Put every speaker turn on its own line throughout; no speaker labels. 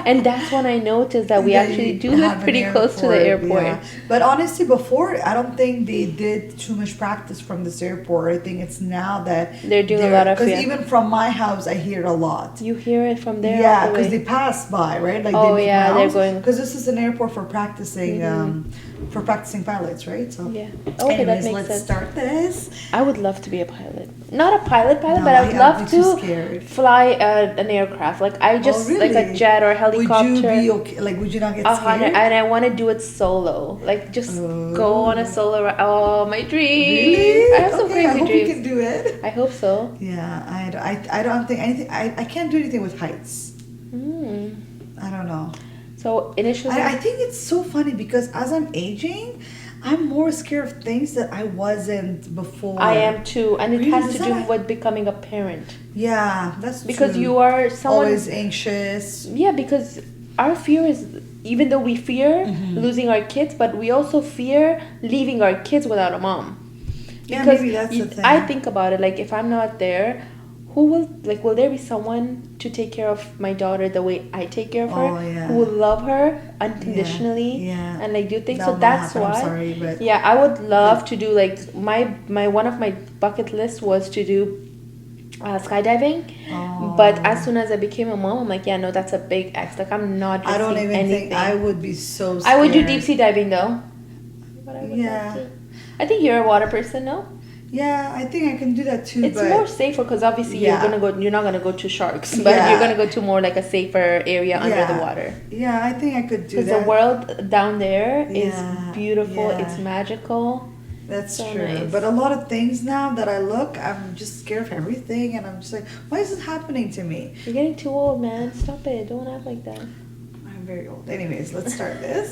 And that's when I noticed that we
That
actually
you
do live
have an
pretty close to the airport.
Yeah. But honestly, before, I don't think they did too much practice from this airport. I think it's now that
They're doing a lot of,
because
yeah.
even from my house, I hear it a lot.
You hear it from there all
Yeah,
the
because
way.
they pass by, right? Like
Oh,
they make
yeah, they're
rounds.
going-
Because this is an airport for practicing pilots, right? So
Yeah. Okay, that
anyways,
makes
let's
sense.
start this.
I would love to be a pilot. Not a pilot,
No,
but I would love
I'd be too
to
scared.
fly an aircraft. Like I just like a
really?
jet or a helicopter.
Would you be okay? Like, would you not get
100,
scared?
and I want to do it solo. Like just go on a solo ride. Oh, my dream!
Really?
I have some
Okay, I
crazy
hope
dreams.
you can do it.
I hope so.
Yeah, I don't think anything. I can't do anything with heights.
Mm.
I don't know.
So initially,
I think it's so funny because as I'm aging, I'm more scared of things that I wasn't before.
I am too, and it
Really?
has
Is
to
that
do
like-
with becoming a parent.
Yeah, that's
Because
true.
you are someone.
Always anxious.
Yeah, because our fear is, even though we fear
Mm-hmm.
losing our kids, but we also fear leaving our kids without a mom.
Yeah,
Because
maybe that's the thing.
I think about it, like if I'm not there, who will, like, will there be someone to take care of my daughter the way I take care of her?
Oh, yeah.
Who will love her unconditionally
Yeah.
and like do things.
That'll
So
not
that's
happen, I'm
why.
sorry, but-
Yeah, I would love to do like my one of my bucket list was to do skydiving.
Oh.
But as soon as I became a mom, I'm like, yeah, no, that's a big X. Like I'm not risking
I don't even
anything.
think I would be so scared.
I would do deep sea diving though. But I would
Yeah.
love to. I think you're a water person, no?
Yeah, I think I can do that too.
It's
but
more safer because obviously
Yeah.
you're not gonna go to sharks, but
Yeah.
you're gonna go to more like a safer area under the
Yeah.
water.
Yeah, I think I could do
Because
that.
the world down there is
Yeah,
beautiful.
yeah.
It's magical.
That's
So
true.
nice.
But a lot of things now that I look, I'm just scared of everything, and I'm just like, why is this happening to me?
You're getting too old, man. Stop it. Don't act like that.
I'm very old. Anyways, let's start this.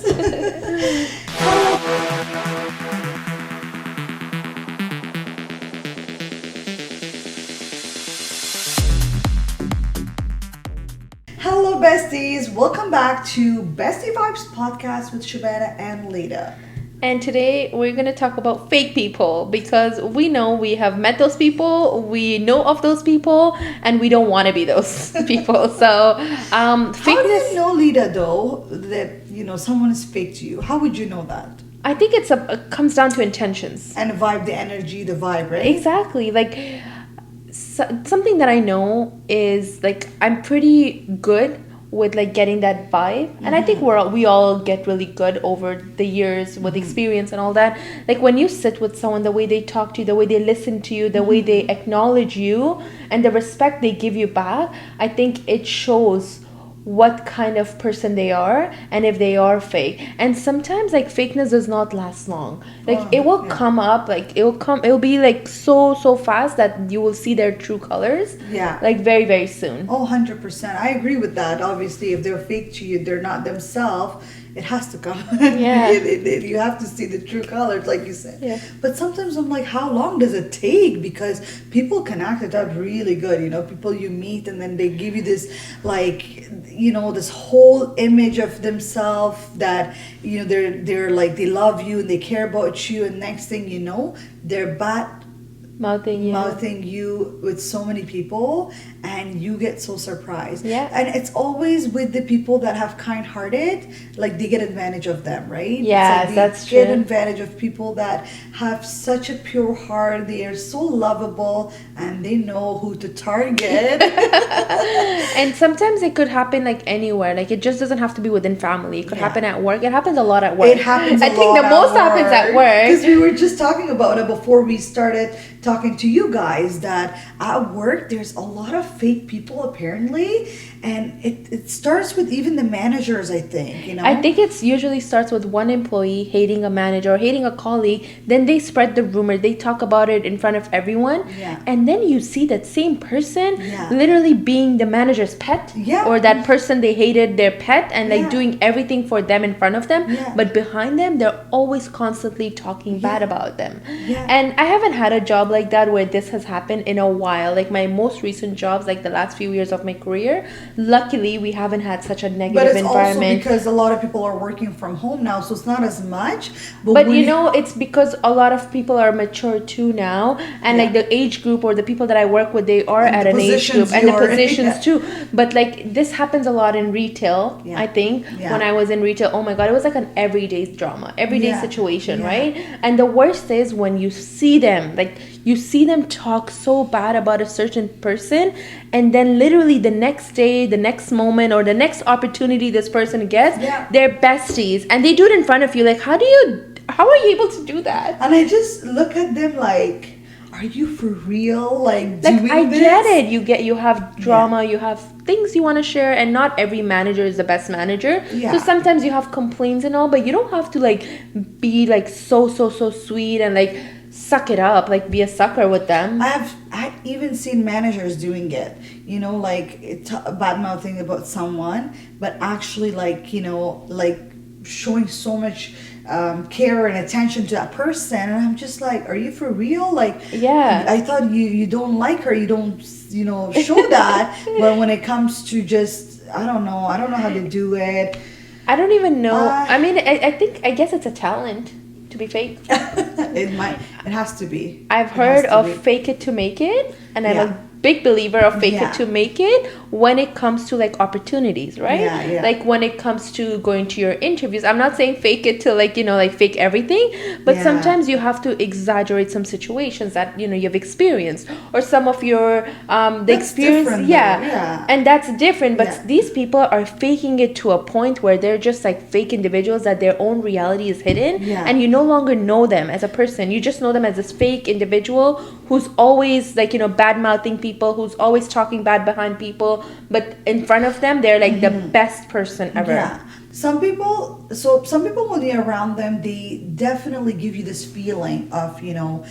Hello, besties. Welcome back to Bestie Vibes Podcast with Shabana and Lita.
And today we're going to talk about fake people because we know we have met those people, we know of those people, and we don't want to be those people. So,
How do
fakeness,
you know, Lita, though, that someone is fake to you? How would you know that?
I think it comes down to intentions.
And the vibe, the energy, the vibe, right?
Exactly. Like something that I know is like I'm pretty good with like getting that vibe, and I think we all get really good over the years with experience and all that. Like when you sit with someone, the way they talk to you, the way they listen to you, the way they acknowledge you, and the respect they give you back, I think it shows what kind of person they are and if they are fake. And sometimes like fakeness does not last long. Like it will come up, like it'll be like so fast that you will see their true colors.
Yeah.
Like very, very soon.
Oh, 100%. I agree with that. Obviously, if they're fake to you, they're not themselves. It has to come.
Yeah.
You have to see the true colors, like you said.
Yeah.
But sometimes I'm like, how long does it take? Because people can act it out really good. People you meet and then they give you this, like, this whole image of themselves that, they're like, they love you and they care about you. And next thing you know, they're mouthing you with so many people, and you get so surprised.
Yeah.
And it's always with the people that have kind-hearted, like they get advantage of them, right?
Yes,
It's like
that's
they get
true.
advantage of people that have such a pure heart. They are so lovable, and they know who to target.
And sometimes it could happen like anywhere. Like it just doesn't have to be within family. It could happen at work. It happens a lot at work.
It happens
I think the most happens at work.
Because we were just talking about it before we started talking to you guys, that at work there's a lot of fake people apparently, and it starts with even the managers, I think.
I think it's usually starts with one employee hating a manager or hating a colleague. Then they spread the rumor. They talk about it in front of everyone.
Yeah.
And then you see that same person
Yeah.
literally being the manager's pet.
Yeah.
Or that person they hated their pet and like
Yeah.
doing everything for them in front of them.
Yeah.
But behind them, they're always constantly talking bad about them.
Yeah.
And I haven't had a job like that where this has happened in a while. Like my most recent job jobs like the last few years of my career. Luckily, we haven't had such a
But
negative
it's
environment.
also because a lot of people are working from home now, so it's not as much.
But you know, it's because a lot of people are mature too now, and like the age group or the people that I work with, they are at an age group, and the positions too. But like this happens a lot in retail. I think when I was in retail, oh my god, it was like an everyday drama, everyday situation, right? And the worst is when you see them, like you see them talk so bad about a certain person, and then literally the next day, the next moment, or the next opportunity this person gets, they're besties, and they do it in front of you. Like, how are you able to do that?
And I just look at them like, are you for real? Like
I get it. You have drama, you have things you want to share, and not every manager is the best manager. So sometimes you have complaints and all, but you don't have to like be like so sweet and like suck it up, like be a sucker with them.
I've even seen managers doing it, you know, like bad mouthing about someone, but actually like, you know, like showing so much care and attention to that person, and I'm just like, are you for real? Like, I thought you don't like her, you don't, you know, show that. But when it comes to just, I don't know how to do it.
I don't even know. I mean, I guess it's a talent to be fake.
It has to be.
I've heard of fake it to make it, and I'm a big believer of fake it to make it when it comes to like opportunities, right? Like when it comes to going to your interviews. I'm not saying fake it to like, you know, like fake everything, but sometimes you have to exaggerate some situations that, you know, you've experienced, or some of your the experience, and that's different. But these people are faking it to a point where they're just like fake individuals, that their own reality is hidden, and you no longer know them as a person. You just know them as this fake individual who's always like, you know, bad mouthing people, who's always talking bad behind people, but in front of them they're like the best person ever.
Some people when you're around them, they definitely give you this feeling of, you know,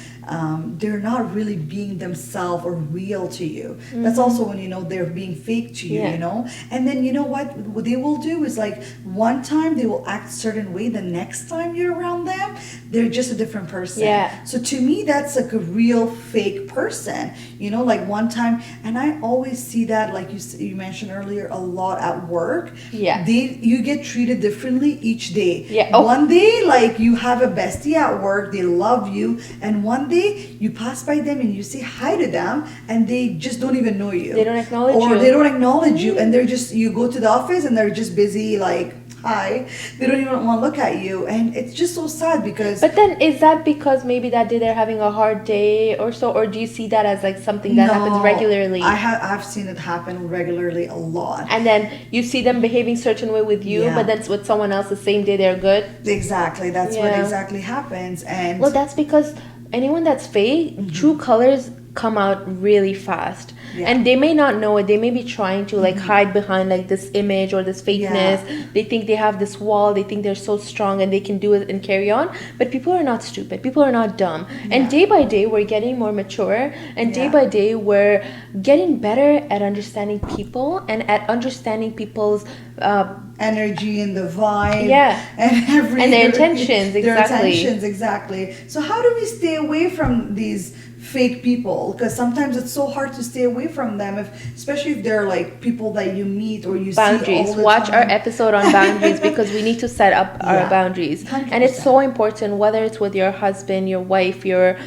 they're not really being themselves or real to you. That's also when, you know, they're being fake to you, you know. And then, you know what they will do is like, one time they will act a certain way, the next time you're around them they're just a different person. So to me, that's like a real fake person, you know. Like one time, and I always see that, like you mentioned earlier, a lot at work. You get treated differently each day. One day, like, you have a bestie at work, they love you, and one day you pass by them and you say hi to them and they just don't even know you.
They don't acknowledge you.
Or they don't acknowledge you, and they're just, you go to the office and they're just busy, like, hi. They don't even want to look at you, and it's just so sad because...
But then, is that because maybe that day they're having a hard day or so, or do you see that as like something that happens regularly?
I've seen it happen regularly a lot.
And then you see them behaving certain way with you, but then with someone else the same day they're good.
Exactly, that's what exactly happens. And
well, that's because anyone that's fake, true colors come out really fast. And they may not know it. They may be trying to like hide behind like this image or this fakeness. They think they have this wall. They think they're so strong and they can do it and carry on. But people are not stupid. People are not dumb. And day by day, we're getting more mature. And day by day, we're getting better at understanding people and at understanding people's
energy and the vibe.
And their intentions.
Their intentions, exactly. So how do we stay away from these fake people? Because sometimes it's so hard to stay away from them, especially if they're like people that you meet or you
boundaries.
See all the
Watch
time.
Our episode on boundaries, because we need to set up our boundaries.
100%.
And it's so important, whether it's with your husband, your wife, your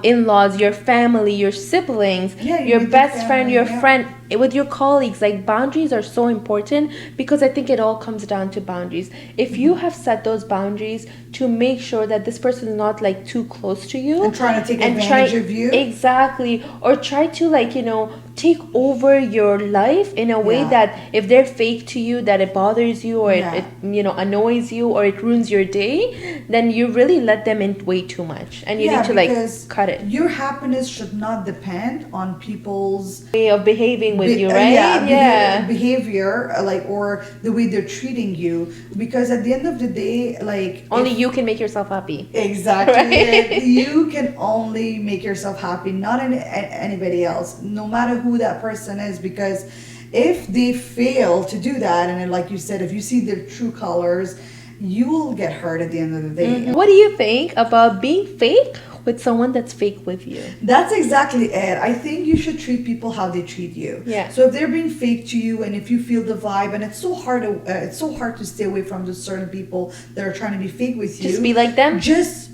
in-laws, your family, your siblings, your best friend, your friend, with your colleagues. Like, boundaries are so important, because I think it all comes down to boundaries. If you have set those boundaries to make sure that this person is not like too close to you
and trying to take advantage of you,
or try to like, you know, take over your life in a way that if they're fake to you, that it bothers you, or it you know, annoys you, or it ruins your day, then you really let them in way too much, and you need to like cut it.
Your happiness should not depend on people's
way of behaving with you, right?
Behavior, like, or the way they're treating you, because at the end of the day, like,
only you can make yourself happy.
Exactly. Right? You can only make yourself happy, not anybody else, no matter who that person is, because if they fail to do that, and then, like you said, if you see their true colors, you will get hurt at the end of the day.
What do you think about being fake with someone that's fake with you.
That's exactly it. I think you should treat people how they treat you.
Yeah.
So if they're being fake to you, and if you feel the vibe, and it's so hard to stay away from the certain people that are trying to be fake with you.
Just be like them.
Just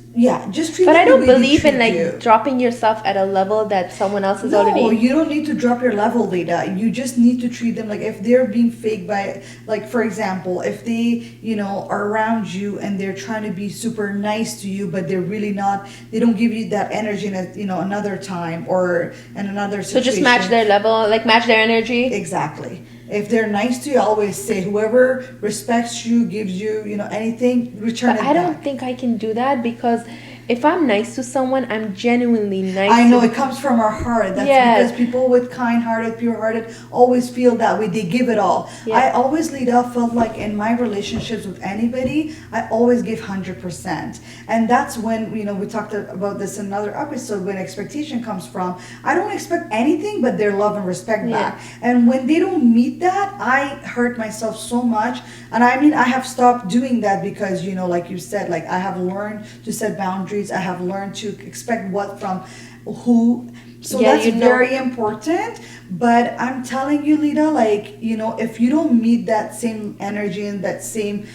treat
But
them
I
the
don't
way they
believe in
treat
like
you.
dropping yourself at a level that someone else is
No,
already.
you don't need to drop your level, Leda. You just need to treat them like, if they're being fake by, like, for example, if they, are around you and they're trying to be super nice to you, but they're really not, they don't give you that energy in another time or in another
So
situation.
just match their level, like match their energy.
Exactly. If they're nice to you, I always say, whoever respects you, gives you, anything, return
But
it
I don't
back.
think I can do that, because if I'm nice to someone, I'm genuinely nice.
I know
to
it comes from our heart. That's
Yes.
because people with kind-hearted, pure-hearted always feel that way. They give it all.
Yeah.
I always felt like in my relationships with anybody, I always give 100%. And that's when, we talked about this in another episode, when expectation comes from. I don't expect anything but their love and respect back. And when they don't meet that, I hurt myself so much. And I mean, I have stopped doing that because, like you said, like, I have learned to set boundaries. I have learned to expect what from who. So that's very important. But I'm telling you, Lida, like, if you don't meet that same energy and that same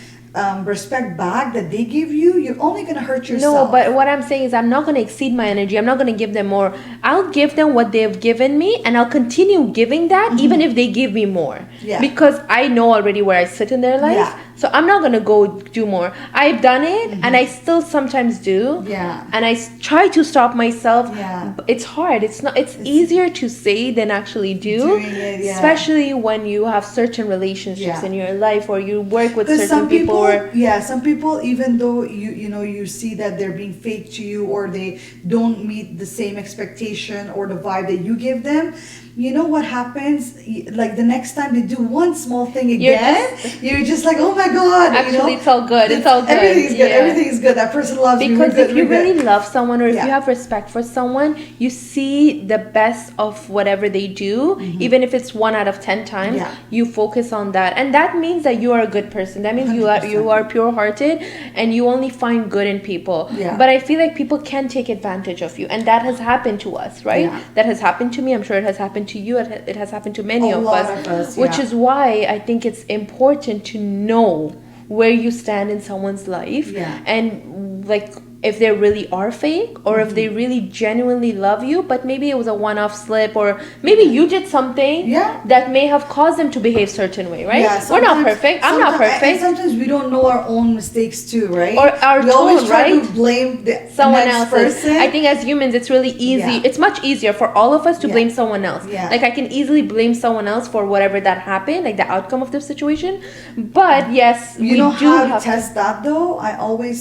respect back that they give you, you're only going to hurt yourself.
No, but what I'm saying is I'm not going to exceed my energy. I'm not going to give them more. I'll give them what they've given me, and I'll continue giving that even if they give me more.
Yeah.
Because I know already where I sit in their life.
Yeah.
So I'm not going to go do more. I've done it, and I still sometimes do.
Yeah.
And I try to stop myself.
Yeah.
It's hard. It's easier to say than actually do.
Doing it, yeah.
Especially when you have certain relationships in your life, or you work with certain
some
people.
Some people, even though you see that they're being fake to you, or they don't meet the same expectation or the vibe that you give them, you know what happens? Like, the next time they do one small thing again, you're just like, oh my God.
Actually, it's all good. It's all good.
Everything's good. Everything is good. That person loves you.
Because if you really love someone, or if you
Yeah.
have respect for someone, you see the best of whatever they do, even if it's 1 out of 10 times.
Yeah.
You focus on that, and that means that you are a good person. That means you
100%.
are pure-hearted, and you only find good in people.
Yeah.
But I feel like people can take advantage of you, and that has happened to us, right?
Yeah.
That has happened to me. I'm sure it has happened to you. It has happened to many
A
of
lot
us,
of us,
which
yeah.
is why I think it's important to know where you stand in someone's life.
Yeah.
And like, if they really are fake, or if they really genuinely love you, but maybe it was a one-off slip, or maybe you did something that may have caused them to behave certain way, right?
Yeah,
we're not perfect. I'm not perfect.
And sometimes we don't know our own mistakes too, right?
Or our
we always
tone,
try
right?
to blame the
Someone
next
else's.
person.
I think as humans, it's really easy.
Yeah.
It's much easier for all of us to blame someone else.
Yeah.
Like, I can easily blame someone else for whatever that happened, like the outcome of the situation. But yes,
You
we
know
do
how
have
to test that though? I always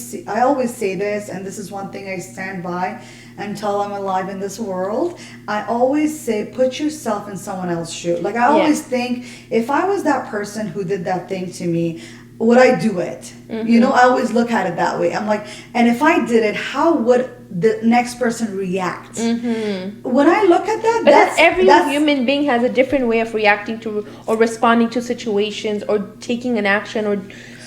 say this, and this is one thing I stand by until I'm alive in this world. I always say, put yourself in someone else's shoe. Like, I always think, if I was that person who did that thing to me, would I do it? I always look at it that way. I'm like, and if I did it, how would the next person react? When I look at that,
But every human being has a different way of reacting to or responding to situations, or taking an action, or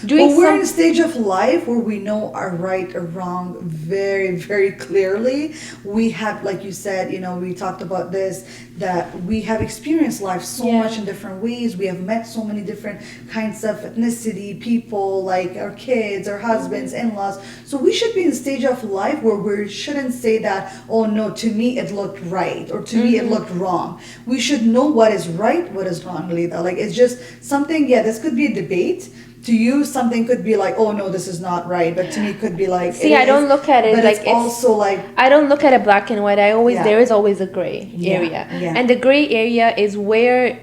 doing.
But we're in a stage of life where we know our right or wrong very, very clearly. We have, like you said, we talked about this, that we have experienced life so much in different ways. We have met so many different kinds of ethnicity, people, like our kids, our husbands, in-laws. So we should be in a stage of life where we shouldn't say that, oh no, to me it looked right, or to me it looked wrong. We should know what is right, what is wrong, Lida. Like, it's just something, this could be a debate. To you, something could be like, oh no, this is not right, but to me, it could be like.
See, I don't look at it
but
like
it's also like.
I don't look at it black and white. There is always a gray area, and the gray area is where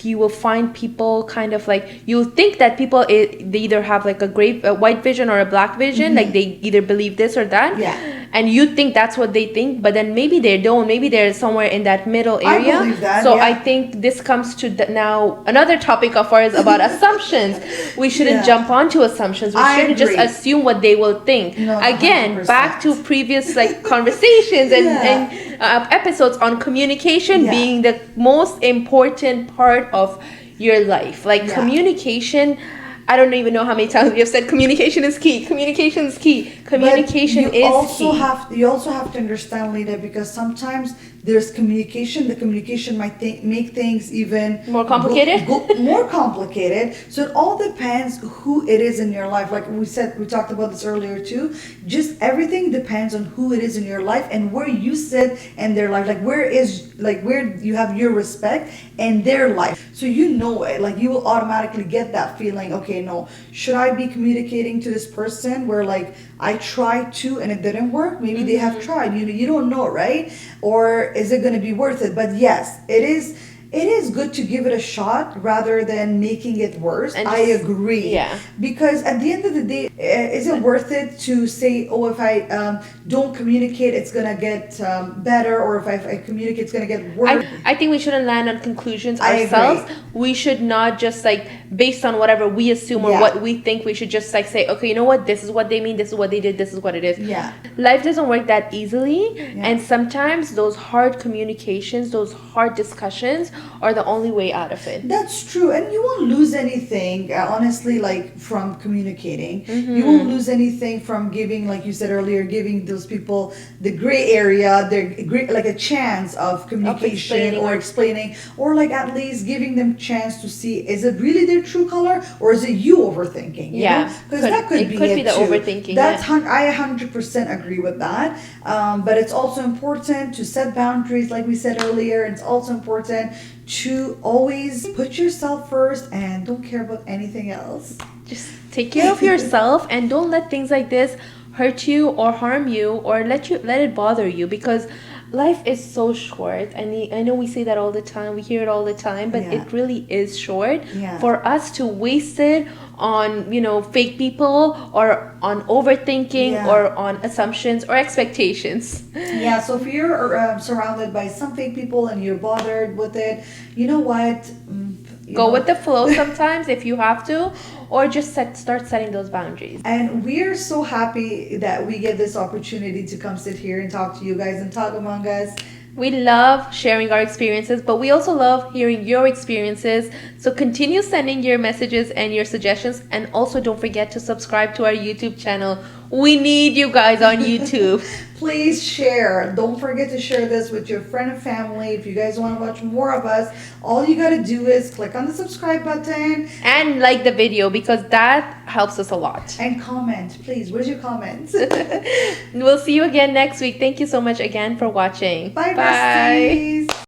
you will find people kind of like, you'll think that people they either have like a white vision or a black vision, like they either believe this or that, and you think that's what they think, but then maybe they don't. Maybe they're somewhere in that middle area.
I believe that,
so I think this comes to now another topic of ours about assumptions. We shouldn't jump onto assumptions. We shouldn't just assume what they will think.
No,
Again,
100%.
back to previous conversations and episodes on communication being the most important part of your life. Like communication, I don't even know how many times we have said communication is key. Communication is key. Communication
But
is
also
key.
you also have to understand, Lita, because sometimes there's communication. The communication might make things even
More complicated?
more complicated. So it all depends who it is in your life. Like we talked about this earlier too. Just everything depends on who it is in your life and where you sit in their life. Like where you have your respect and their life. So you know it. Like you will automatically get that feeling. Okay, no, should I be communicating to this person where like I tried to and it didn't work? Maybe they have tried. You don't know, right? Or is it going to be worth it? But yes, it is good to give it a shot rather than making it worse.
And
I agree.
yeah.
Because at the end of the day, is it worth it to say, oh, if I don't communicate, it's going to get better, or if I communicate, it's going to get worse?
I think we shouldn't land on conclusions
I
ourselves.
agree.
We should not just like based on whatever we assume or
Yeah.
what we think. We should just like say, okay, you know what? This is what they mean. This is what they did. This is what it is.
Yeah.
Life doesn't work that easily,
Yeah.
and sometimes those hard communications, those hard discussions, are the only way out of it.
That's true, and you won't lose anything, honestly, like from communicating.
Mm-hmm.
You won't lose anything from giving, like you said earlier, giving those people the gray area, like a chance of communication or explaining, or like at least giving them chance to see, is it really their true color or is it you overthinking?
Yeah,
because that could be it
the
too.
overthinking.
That's I 100% agree with that. But it's also important to set boundaries, like we said earlier. It's also important to always put yourself first and don't care about anything else.
Just take care of yourself and don't let things like this hurt you or harm you or let it bother you, because life is so short. I know we say that all the time, we hear it all the time, but
Yeah.
it really is short.
Yeah.
For us to waste it on fake people or on overthinking
Yeah.
or on assumptions or expectations.
Yeah, so if you're surrounded by some fake people and you're bothered with it, you know what?
Go with the flow sometimes if you have to, or just start setting those boundaries.
And we're so happy that we get this opportunity to come sit here and talk to you guys and talk among us.
We love sharing our experiences, but we also love hearing your experiences. So continue sending your messages and your suggestions, and also don't forget to subscribe to our YouTube channel. We need you guys on YouTube.
Please share. Don't forget to share this with your friend and family. If you guys want to watch more of us, all you got to do is click on the subscribe button.
And like the video, because that helps us a lot.
And comment, please. Where's your comments?
We'll see you again next week. Thank you so much again for watching.
Bye, besties.